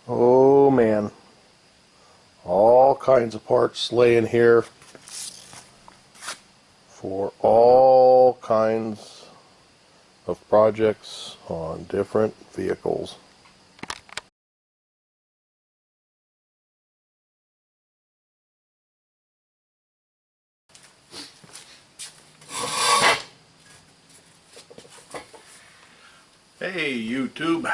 Oh man, all kinds of parts laying here for all kinds of projects on different vehicles. Hey YouTube,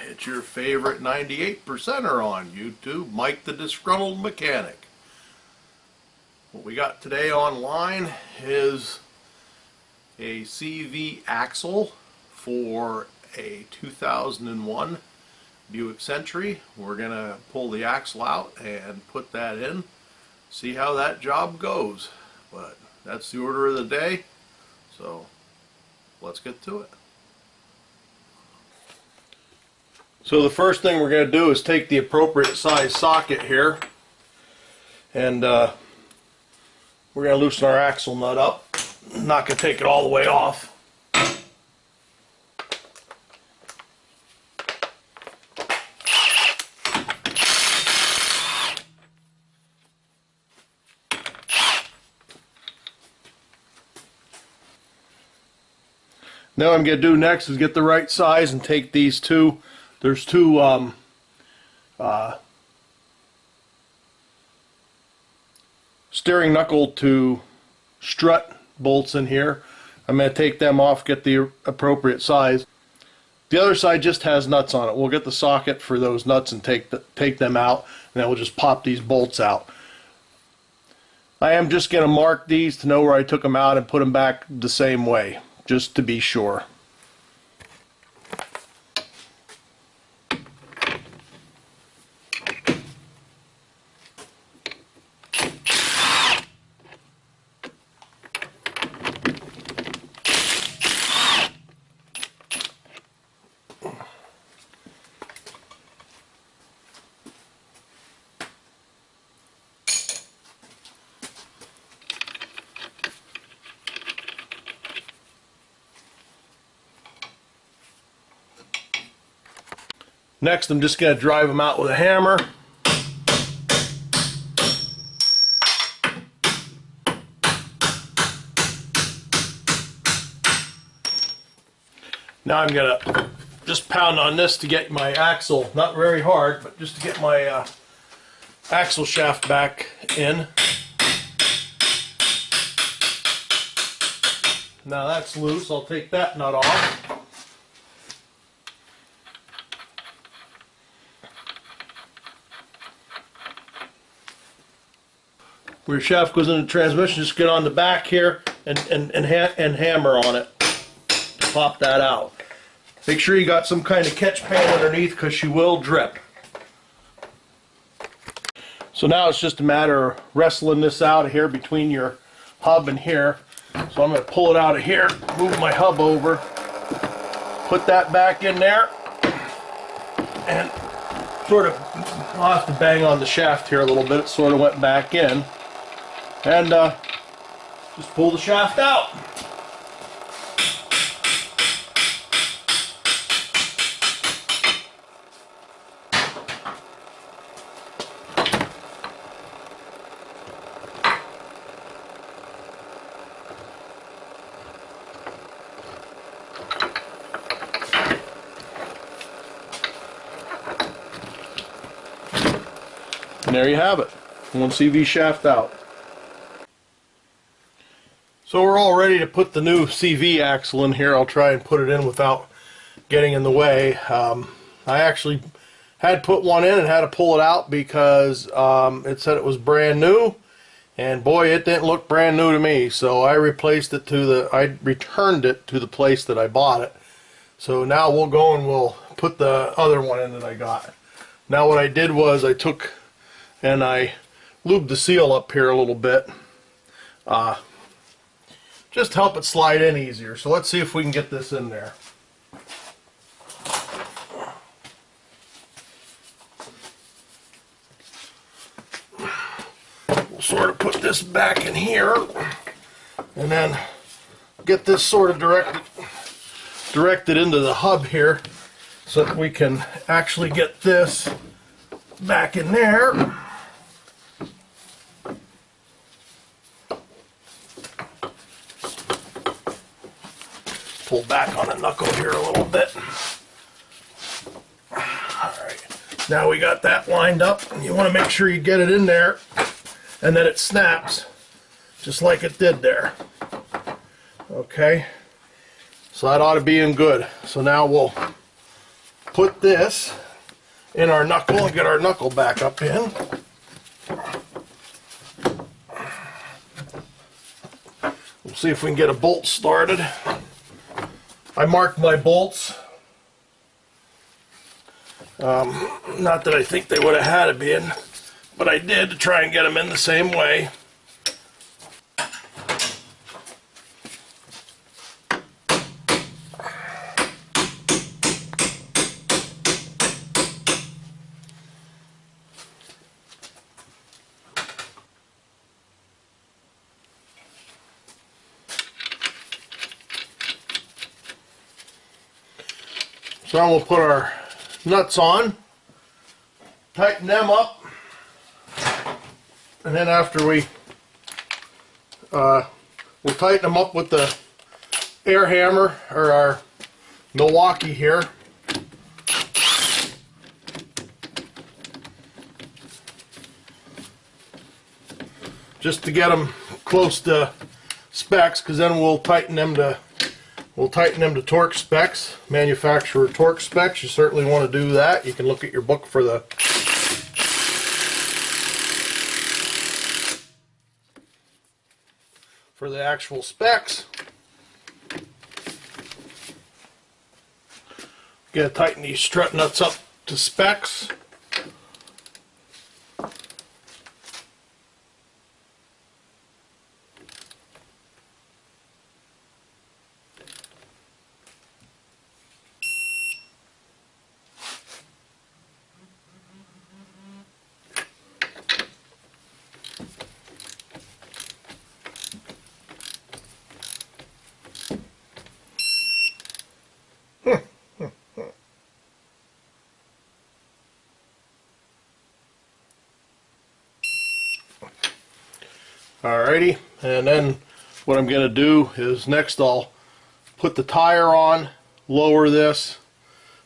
it's your favorite 98%er on YouTube, Mike the Disgruntled Mechanic. What we got today online is a CV axle for a 2001 Buick Century. We're going to pull the axle out and put that in, see how that job goes. But that's the order of the day, so let's get to it. So the first thing we're going to do is take the appropriate size socket here, and we're going to loosen our axle nut up. I'm not going to take it all the way off. Now what I'm going to do next is get the right size and take these two. There's two steering knuckle to strut bolts in here. I'm going to take them off, get the appropriate size. The other side just has nuts on it. We'll get the socket for those nuts and take them out, and then we'll just pop these bolts out. I am just going to mark these to know where I took them out and put them back the same way, just to be sure. Next, I'm just going to drive them out with a hammer. Now I'm going to just pound on this to get my axle, not very hard, but just to get my axle shaft back in. Now that's loose. I'll take that nut off. Where your shaft goes into the transmission, just get on the back here and hammer on it to pop that out. Make sure you got some kind of catch pan underneath, because she will drip. So now it's just a matter of wrestling this out of here between your hub and here. So I'm going to pull it out of here, move my hub over, put that back in there, and sort of, I'll have to bang on the shaft here a little bit. It sort of went back in. And just pull the shaft out. And there you have it. One CV shaft out. So we're all ready to put the new CV axle in here. I'll try and put it in without getting in the way. I actually had put one in and had to pull it out because it said it was brand new, and boy, it didn't look brand new to me. So I replaced it I returned it to the place that I bought it. So now we'll go and we'll put the other one in that I got. Now what I did was I took and I lubed the seal up here a little bit. Just to help it slide in easier. So let's see if we can get this in there. We'll sort of put this back in here, and then get this sort of directed into the hub here, so that we can actually get this back in there. Pull back on the knuckle here a little bit. Alright, now we got that lined up. You want to make sure you get it in there and that it snaps just like it did there. Okay, so that ought to be in good. So now we'll put this in our knuckle and get our knuckle back up in. We'll see if we can get a bolt started. I marked my bolts. Not that I think they would have had to be in, but I did to try and get them in the same way. So now we'll put our nuts on, tighten them up, and then after we'll tighten them up with the air hammer or our Milwaukee here. Just to get them close to specs, because then we'll tighten them to torque specs, manufacturer torque specs. You certainly want to do that. You can look at your book for the actual specs. Gotta tighten these strut nuts up to specs. Alrighty, and then what I'm going to do is next I'll put the tire on, lower this,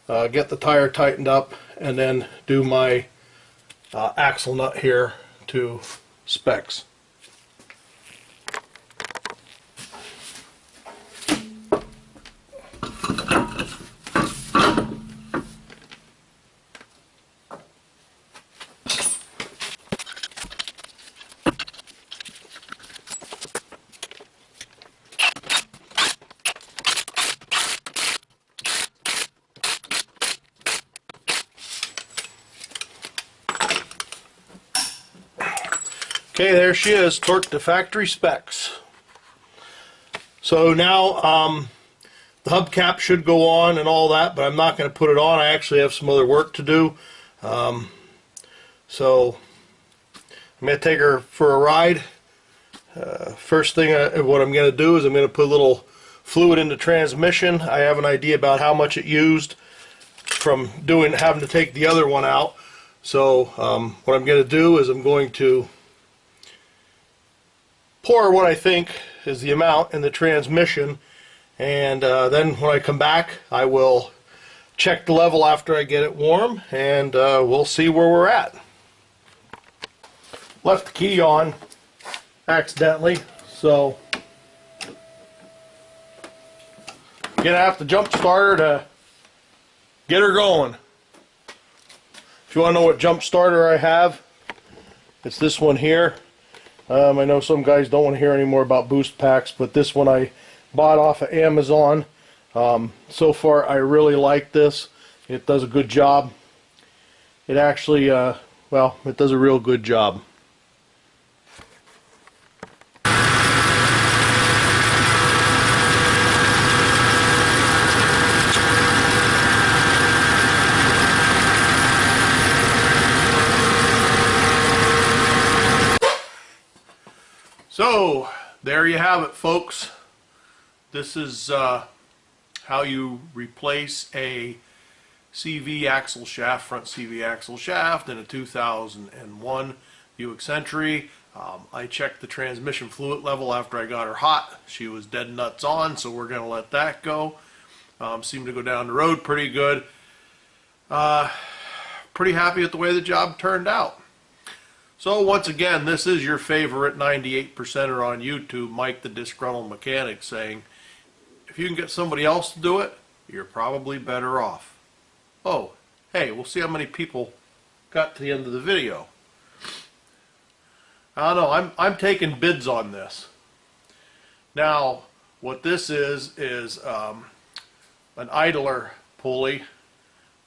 get the tire tightened up, and then do my axle nut here to specs. Okay, there she is, torqued to factory specs. So now the hubcap should go on and all that, but I'm not going to put it on. I actually have some other work to do. So I'm going to take her for a ride. First thing, what I'm going to do is I'm going to put a little fluid in the transmission. I have an idea about how much it used from having to take the other one out. So what I'm going to do is I'm going to pour what I think is the amount in the transmission, and then when I come back I will check the level after I get it warm, and we'll see where we're at. Left the key on accidentally, so gonna have to jump start her to get her going. If you want to know what jump starter I have, it's this one here. I know some guys don't want to hear any more about boost packs, but this one I bought off of Amazon. So far I really like this. It does a good job. It actually, well, it does a real good job. So there you have it, folks. This is how you replace a CV axle shaft, front CV axle shaft, in a 2001 Buick Century. I checked the transmission fluid level after I got her hot. She was dead nuts on, so we're going to let that go. Seemed to go down the road pretty good. Pretty happy with the way the job turned out. So once again, this is your favorite 98%er on YouTube, Mike the Disgruntled Mechanic, saying, if you can get somebody else to do it, you're probably better off. Oh, hey, we'll see how many people got to the end of the video. I don't know, I'm taking bids on this. Now, what this is an idler pulley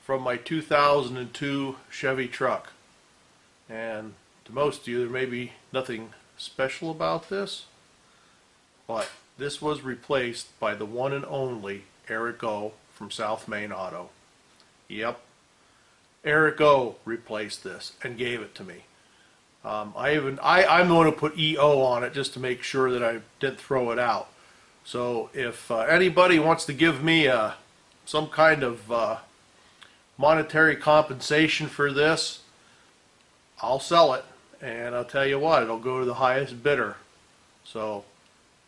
from my 2002 Chevy truck. And to most of you, there may be nothing special about this, but this was replaced by the one and only Eric O from South Main Auto. Yep, Eric O replaced this and gave it to me. I'm the one who put EO on it just to make sure that I didn't throw it out. So if anybody wants to give me some kind of monetary compensation for this, I'll sell it, and I'll tell you what, it'll go to the highest bidder. So,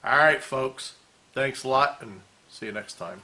alright folks, thanks a lot, and see you next time.